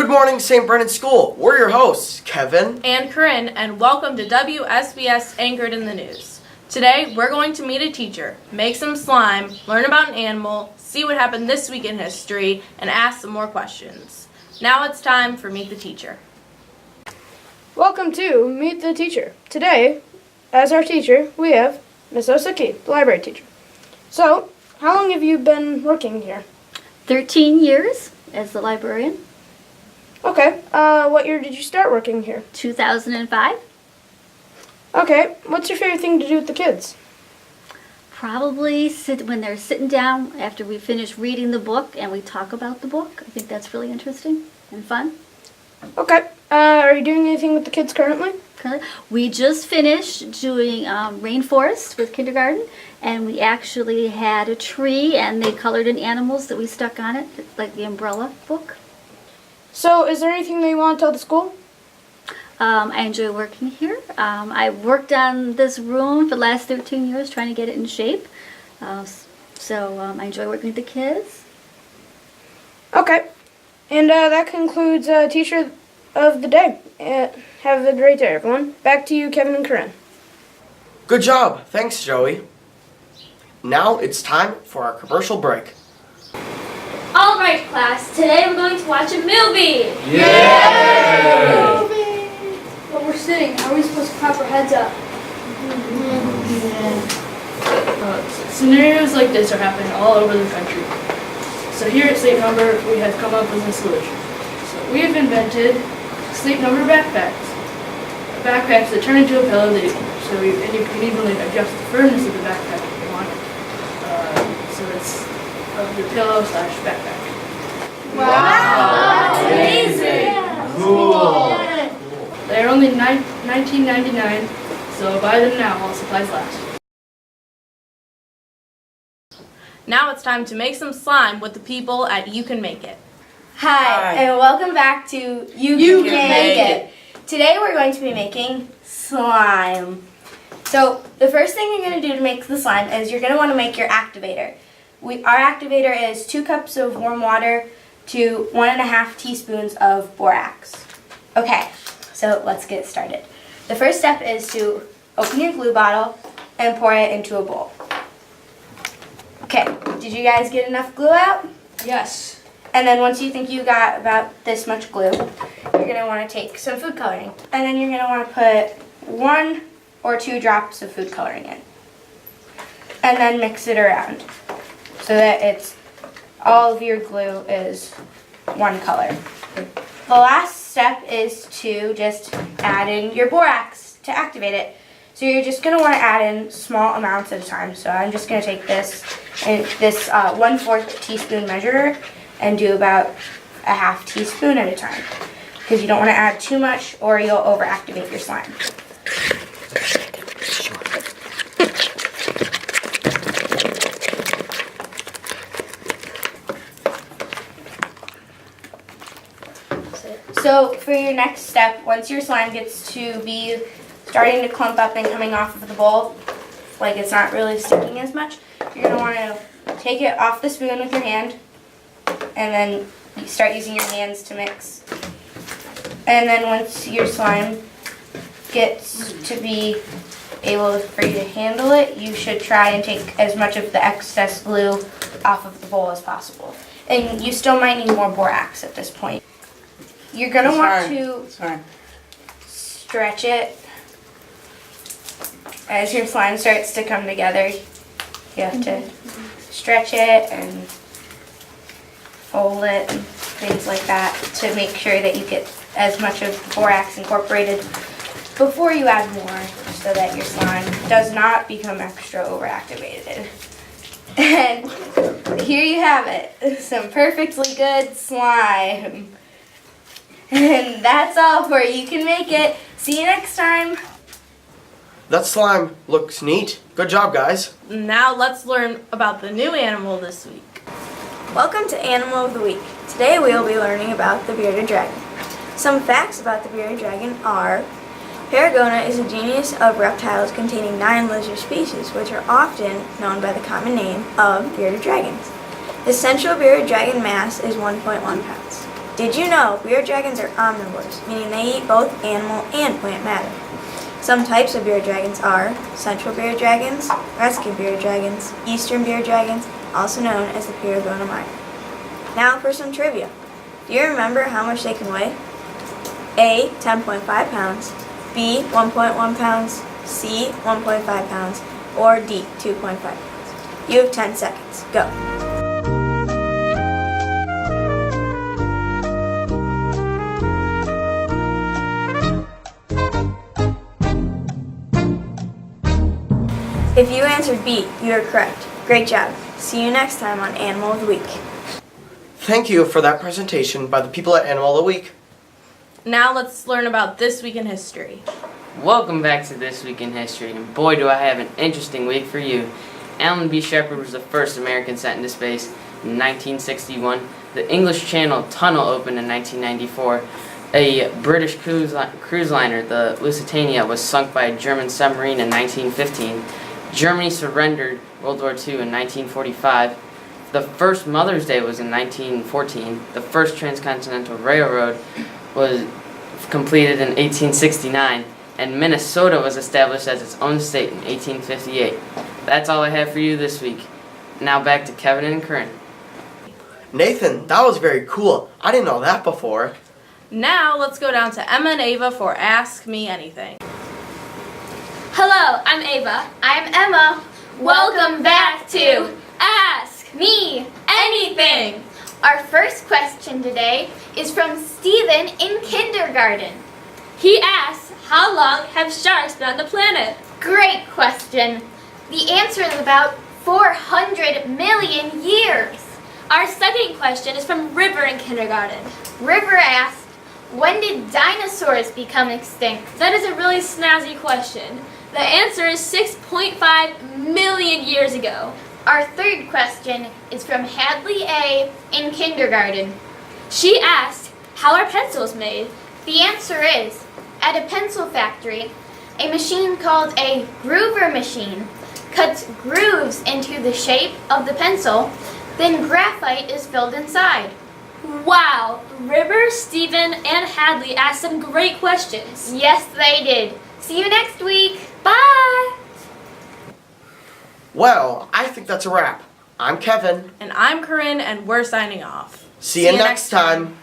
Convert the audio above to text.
Good morning, St. Brennan School. We're your hosts, Kevin and Corinne, and welcome to WSBS Anchored in the News. Today, we're going to meet a teacher, make some slime, learn about an animal, see what happened this week in history, and ask some more questions. Now it's time for Meet the Teacher. Welcome to Meet the Teacher. Today, as our teacher, we have Miss Osaki, the library teacher. So, how long have you been working here? 13 years as the librarian. Okay, what year did you start working here? 2005. Okay, what's your favorite thing to do with the kids? Probably when they're sitting down after we finish reading the book and we talk about the book. I think that's really interesting and fun. Okay, are you doing anything with the kids currently? We just finished doing rainforest with kindergarten, and we actually had a tree and they colored in animals that we stuck on it, like the umbrella book. So, is there anything that you want to tell the school? I enjoy working here. I worked on this room for the last 13 years trying to get it in shape. So I enjoy working with the kids. Okay, and that concludes Teacher of the Day. Have a great day, everyone. Back to you, Kevin and Corinne. Good job. Thanks, Joey. Now it's time for our commercial break. All right, class. Today we're going to watch a movie. Yay! Movie. But we're sitting. Are we supposed to prop our heads up? Scenarios like this are happening all over the country. So here at Sleep Number, we have come up with a solution. So we have invented Sleep Number backpacks. Backpacks that turn into a pillow and you can even adjust the firmness of the backpack if you want it. So it's your pillow / backpack. Wow! Amazing! Cool! They're only $19.99, so buy them now while supplies last. Now it's time to make some slime with the people at You Can Make It. Hi, and welcome back to You Can Make It. Today we're going to be making slime. So the first thing you're going to do to make the slime is you're going to want to make your activator. Our activator is 2 cups of warm water to 1.5 teaspoons of borax. Okay, so let's get started. The first step is to open your glue bottle and pour it into a bowl. Okay, did you guys get enough glue out? Yes. And then once you think you got about this much glue, you're going to want to take some food coloring. And then you're going to want to put 1 or 2 drops of food coloring in. And then mix it around so that all of your glue is one color. The last step is to just add in your borax to activate it. So you're just going to want to add in small amounts at a time. So I'm just going to take this 1/4 teaspoon measure and do about a 1/2 teaspoon at a time, because you don't want to add too much or you'll overactivate your slime. So for your next step, once your slime gets to be starting to clump up and coming off of the bowl, like it's not really sticking as much, you're going to want to take it off the spoon with your hand and then you start using your hands to mix. And then once your slime gets to be able for you to handle it, you should try and take as much of the excess glue off of the bowl as possible. And you still might need more borax at this point. You're going to want to stretch it as your slime starts to come together. You have to stretch it and fold it and things like that to make sure that you get as much of the borax incorporated before you add more, so that your slime does not become extra overactivated. And here you have it, some perfectly good slime. And that's all for You Can Make It. See you next time. That slime looks neat. Good job, guys. Now let's learn about the new animal this week. Welcome to Animal of the Week. Today we will be learning about the bearded dragon. Some facts about the bearded dragon are: Paragona is a genus of reptiles containing 9 lizard species, which are often known by the common name of bearded dragons. The central bearded dragon mass is 1.1 pounds. Did you know bearded dragons are omnivores, meaning they eat both animal and plant matter? Some types of bearded dragons are central bearded dragons, Mexican bearded dragons, eastern bearded dragons, also known as the Paragona minor. Now for some trivia. Do you remember how much they can weigh? A, 10.5 pounds, B, 1.1 pounds, C, 1.5 pounds, or D, 2.5 pounds. You have 10 seconds. Go. If you answered B, you are correct. Great job. See you next time on Animal of the Week. Thank you for that presentation by the people at Animal of the Week. Now let's learn about This Week in History. Welcome back to This Week in History, and boy do I have an interesting week for you. Alan B. Shepard was the first American sent into space in 1961. The English Channel Tunnel opened in 1994. A British cruise liner, the Lusitania, was sunk by a German submarine in 1915. Germany surrendered World War II in 1945. The first Mother's Day was in 1914. The first transcontinental railroad was completed in 1869. And Minnesota was established as its own state in 1858. That's all I have for you this week. Now back to Kevin and Corinne. Nathan, that was very cool. I didn't know that before. Now let's go down to Emma and Ava for Ask Me Anything. Hello, I'm Ava. I'm Emma. Welcome back to Ask Me Anything. Our first question today is from Stephen in kindergarten. He asks, how long have sharks been on the planet? Great question. The answer is about 400 million years. Our second question is from River in kindergarten. River asked, when did dinosaurs become extinct? That is a really snazzy question. The answer is 6.5 million years ago. Our third question is from Hadley A. in kindergarten. She asked, how are pencils made? The answer is, at a pencil factory, a machine called a groover machine cuts grooves into the shape of the pencil, then graphite is filled inside. Wow, River, Stephen, and Hadley asked some great questions. Yes, they did. See you next week. Bye! Well, I think that's a wrap. I'm Kevin. And I'm Corinne, and we're signing off. See you next time.